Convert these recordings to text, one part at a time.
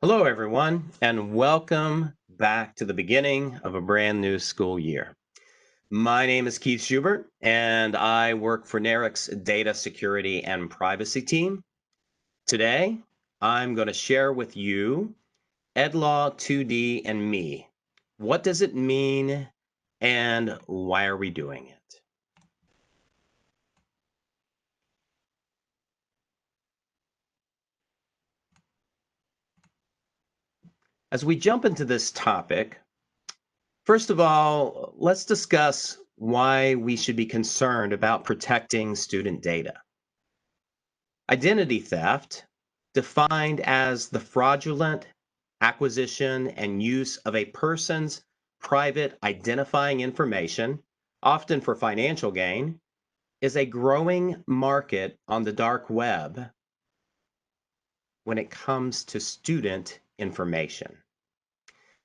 Hello, everyone, and welcome back to the beginning of a brand new school year. My name is Keith Schubert, and I work for NARIC's Data Security and Privacy team. Today, I'm going to share with you EdLaw 2D and me. What does it mean, and why are we doing it? As we jump into this topic, first of all, let's discuss why we should be concerned about protecting student data. Identity theft, defined as the fraudulent acquisition and use of a person's private identifying information, often for financial gain, is a growing market on the dark web when it comes to student information.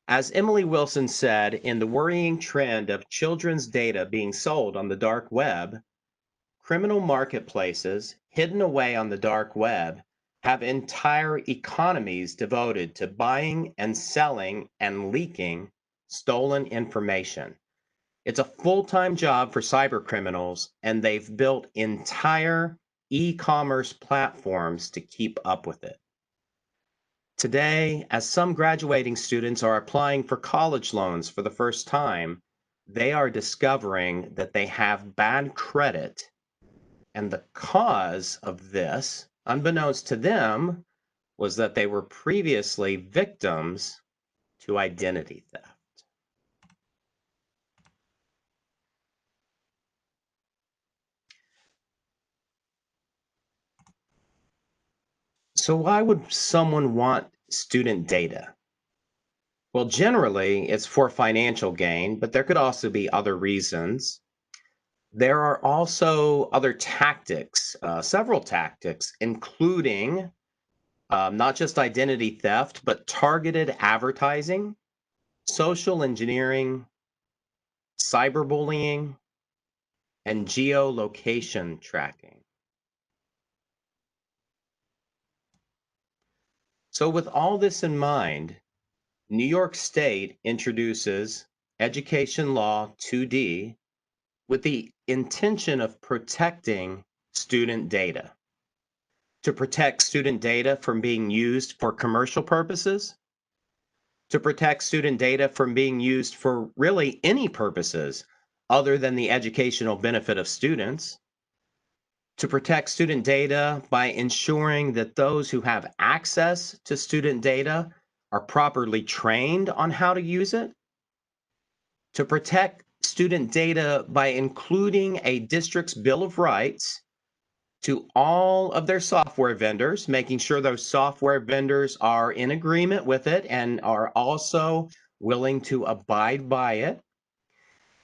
As Emily Wilson said, in the worrying trend of children's data being sold on the dark web, criminal marketplaces hidden away on the dark web have entire economies devoted to buying and selling and leaking stolen information. It's a full-time job for cyber criminals, and they've built entire e-commerce platforms to keep up with it. Today, as some graduating students are applying for college loans for the first time, they are discovering that they have bad credit, and the cause of this, unbeknownst to them, was that they were previously victims to identity theft. So, why would someone want student data? Well, generally, it's for financial gain, but there could also be other reasons. There are also other tactics, several tactics, including not just identity theft, but targeted advertising, social engineering, cyberbullying, and geolocation tracking. So, with all this in mind, New York State introduces Education Law 2D with the intention of protecting student data. To protect student data from being used for commercial purposes, to protect student data from being used for really any purposes other than the educational benefit of students, to protect student data by ensuring that those who have access to student data are properly trained on how to use it, to protect student data by including a district's Bill of Rights to all of their software vendors, making sure those software vendors are in agreement with it and are also willing to abide by it,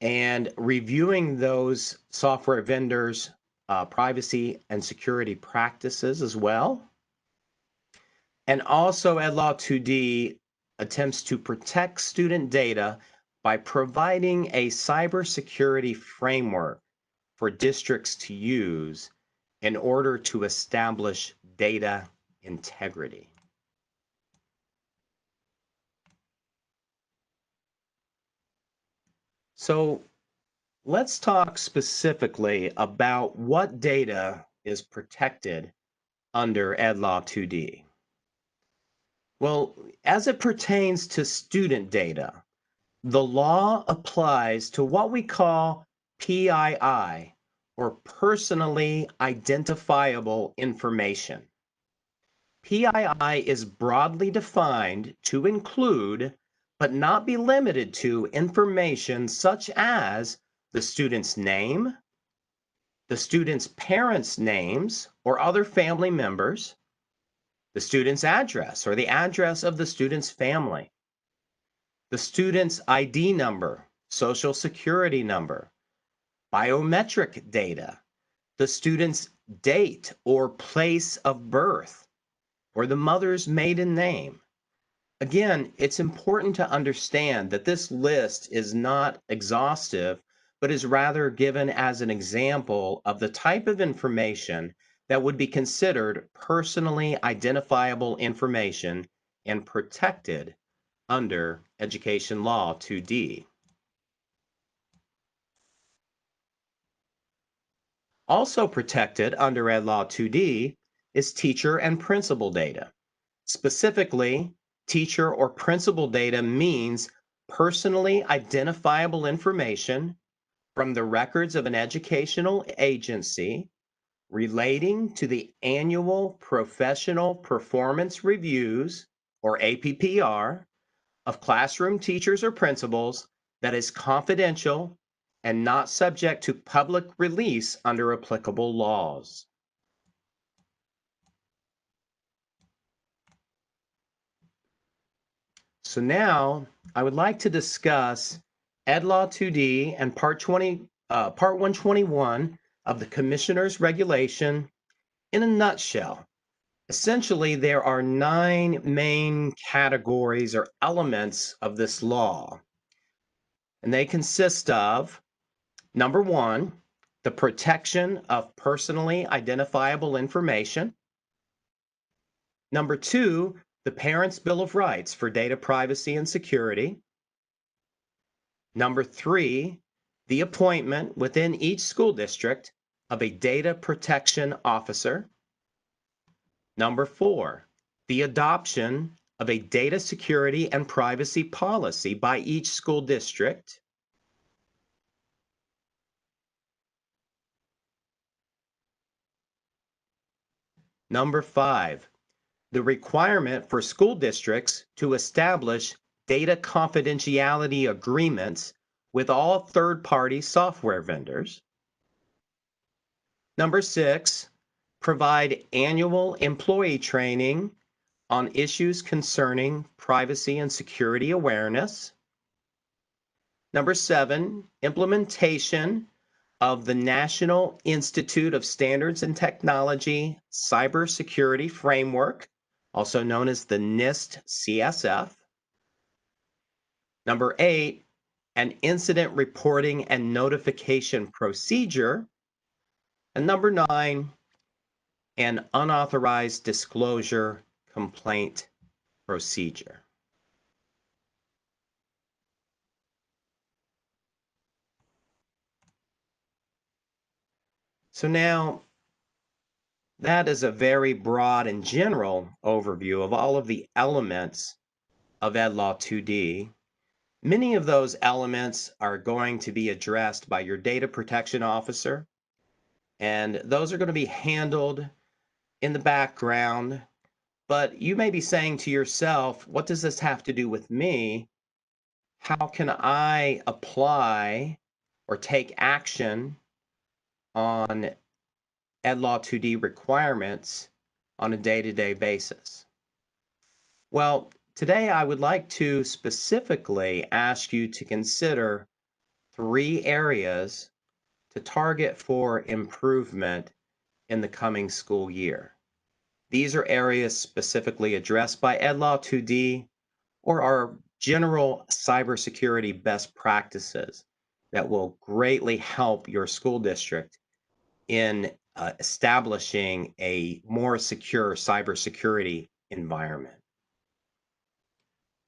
and reviewing those software vendors' privacy and security practices as well. And also, EdLaw 2D attempts to protect student data by providing a cybersecurity framework for districts to use in order to establish data integrity. So let's talk specifically about what data is protected under EdLaw 2D. Well, as it pertains to student data, the law applies to what we call PII, or personally identifiable information. PII is broadly defined to include, but not be limited to, information such as the student's name, the student's parents' names or other family members, the student's address or the address of the student's family, the student's ID number, social security number, biometric data, the student's date or place of birth, or the mother's maiden name. Again, it's important to understand that this list is not exhaustive, but is rather given as an example of the type of information that would be considered personally identifiable information and protected under Education Law 2D. Also protected under Ed Law 2D is teacher and principal data. Specifically, teacher or principal data means personally identifiable information from the records of an educational agency relating to the annual professional performance reviews, or APPR, of classroom teachers or principals that is confidential and not subject to public release under applicable laws. So now I would like to discuss Ed Law 2D and Part 121 of the Commissioner's Regulation in a nutshell. Essentially, there are 9 main categories or elements of this law, and they consist of, number 1, the protection of personally identifiable information. Number 2, the Parents' Bill of Rights for data privacy and security. Number 3, the appointment within each school district of a data protection officer. Number 4, the adoption of a data security and privacy policy by each school district. Number 5, the requirement for school districts to establish data confidentiality agreements with all third-party software vendors. Number 6, provide annual employee training on issues concerning privacy and security awareness. Number 7, implementation of the National Institute of Standards and Technology Cybersecurity Framework, also known as the NIST CSF. Number 8, an incident reporting and notification procedure. And number 9, an unauthorized disclosure complaint procedure. So now, that is a very broad and general overview of all of the elements of Ed Law 2D. Many of those elements are going to be addressed by your data protection officer, and those are going to be handled in the background. But you may be saying to yourself, what does this have to do with me? How can I apply or take action on Ed Law 2D requirements on a day-to-day basis? Well, today I would like to specifically ask you to consider 3 areas to target for improvement in the coming school year. These are areas specifically addressed by Ed Law 2D or are general cybersecurity best practices that will greatly help your school district in establishing a more secure cybersecurity environment.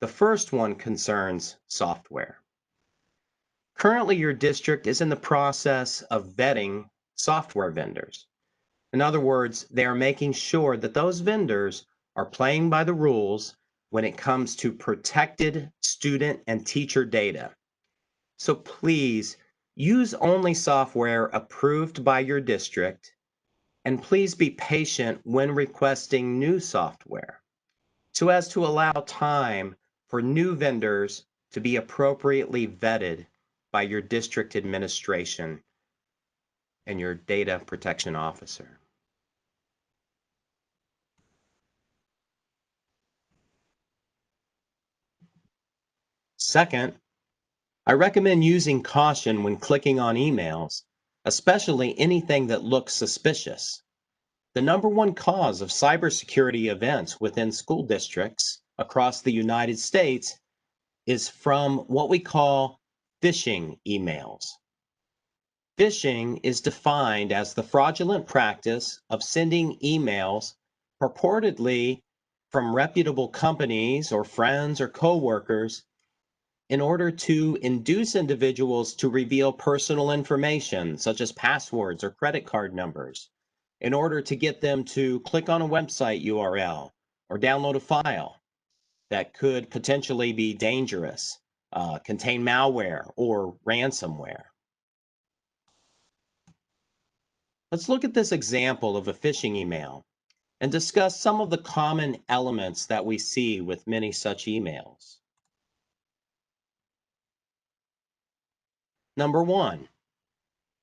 The first one concerns software. Currently, your district is in the process of vetting software vendors. In other words, they are making sure that those vendors are playing by the rules when it comes to protected student and teacher data. So please use only software approved by your district, and please be patient when requesting new software so as to allow time for new vendors to be appropriately vetted by your district administration and your data protection officer. Second, I recommend using caution when clicking on emails, especially anything that looks suspicious. The number one cause of cybersecurity events within school districts across the United States is from what we call phishing emails. Phishing is defined as the fraudulent practice of sending emails purportedly from reputable companies or friends or coworkers in order to induce individuals to reveal personal information, such as passwords or credit card numbers, in order to get them to click on a website URL or download a file that could potentially be dangerous, contain malware or ransomware. Let's look at this example of a phishing email and discuss some of the common elements that we see with many such emails. Number one,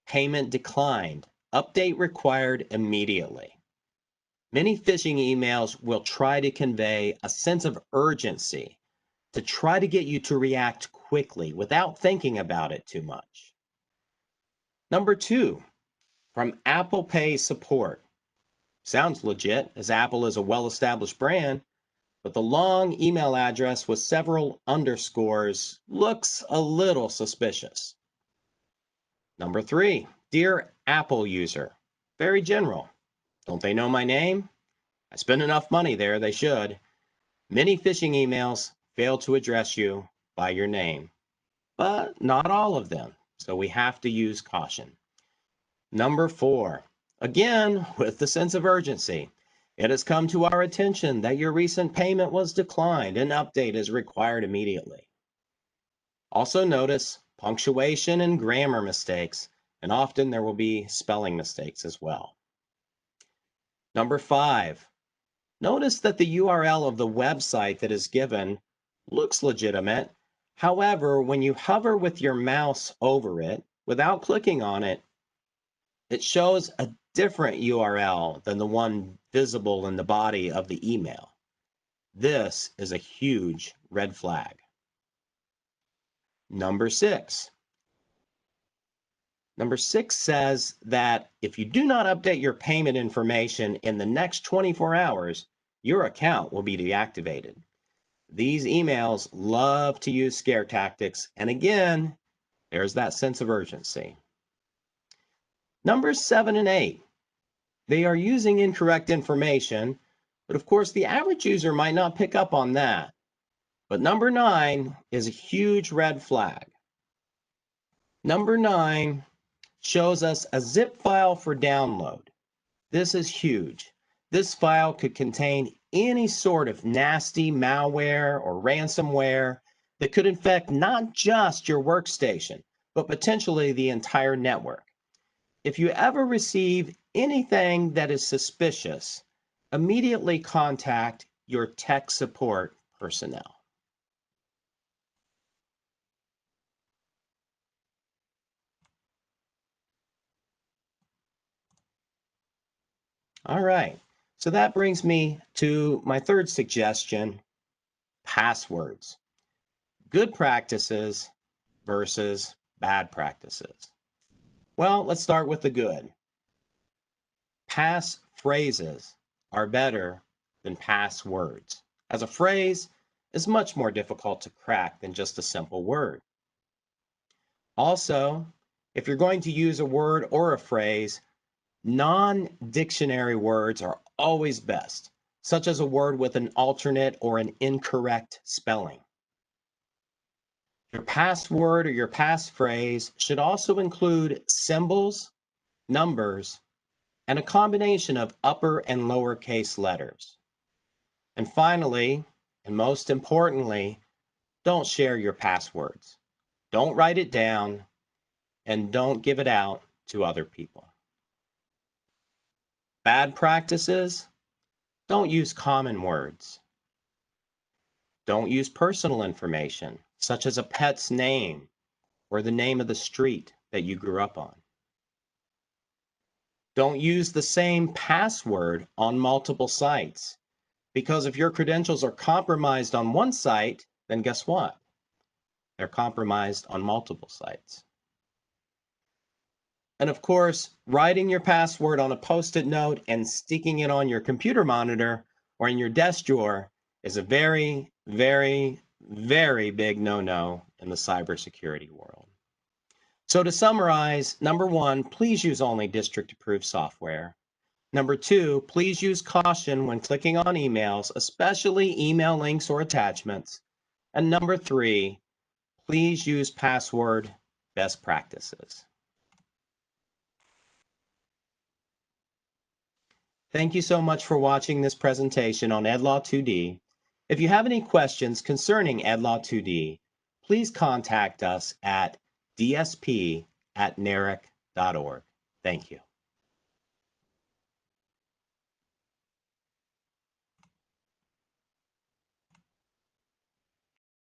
payment declined. Update required immediately. Many phishing emails will try to convey a sense of urgency to try to get you to react quickly without thinking about it too much. Number two, from Apple Pay support. Sounds legit, as Apple is a well-established brand, but the long email address with several underscores looks a little suspicious. Number three, dear Apple user. Very general. Don't they know my name? I spend enough money there, they should. Many phishing emails fail to address you by your name, but not all of them, so we have to use caution. Number four, again, with the sense of urgency. It has come to our attention that your recent payment was declined. An update is required immediately. Also notice punctuation and grammar mistakes, and often there will be spelling mistakes as well. Number five, notice that the URL of the website that is given looks legitimate. However, when you hover with your mouse over it without clicking on it, it shows a different URL than the one visible in the body of the email. This is a huge red flag. Number six. Number six says that if you do not update your payment information in the next 24 hours, your account will be deactivated. These emails love to use scare tactics, and again, there's that sense of urgency. Numbers 7 and 8. They are using incorrect information, but of course the average user might not pick up on that. But number 9 is a huge red flag. Number 9 shows us a zip file for download. This is huge. This file could contain any sort of nasty malware or ransomware that could infect not just your workstation, but potentially the entire network. If you ever receive anything that is suspicious, immediately contact your tech support personnel. All right, so that brings me to my third suggestion, passwords. Good practices versus bad practices. Well, let's start with the good. Pass phrases are better than passwords, as a phrase is much more difficult to crack than just a simple word. Also, if you're going to use a word or a phrase, non-dictionary words are always best, such as a word with an alternate or an incorrect spelling. Your password or your passphrase should also include symbols, numbers, and a combination of upper and lowercase letters. And finally, and most importantly, don't share your passwords. Don't write it down, and don't give it out to other people. Bad practices: don't use common words. Don't use personal information, such as a pet's name or the name of the street that you grew up on. Don't use the same password on multiple sites, because if your credentials are compromised on one site, then guess what? They're compromised on multiple sites. And of course, writing your password on a Post-it note and sticking it on your computer monitor or in your desk drawer is a very, very, very big no-no in the cybersecurity world. So to summarize, number one, please use only district-approved software. Number 2, please use caution when clicking on emails, especially email links or attachments. And number 3, please use password best practices. Thank you so much for watching this presentation on EdLaw 2D. If you have any questions concerning EdLaw 2D, please contact us at dsp@narec.org. Thank you.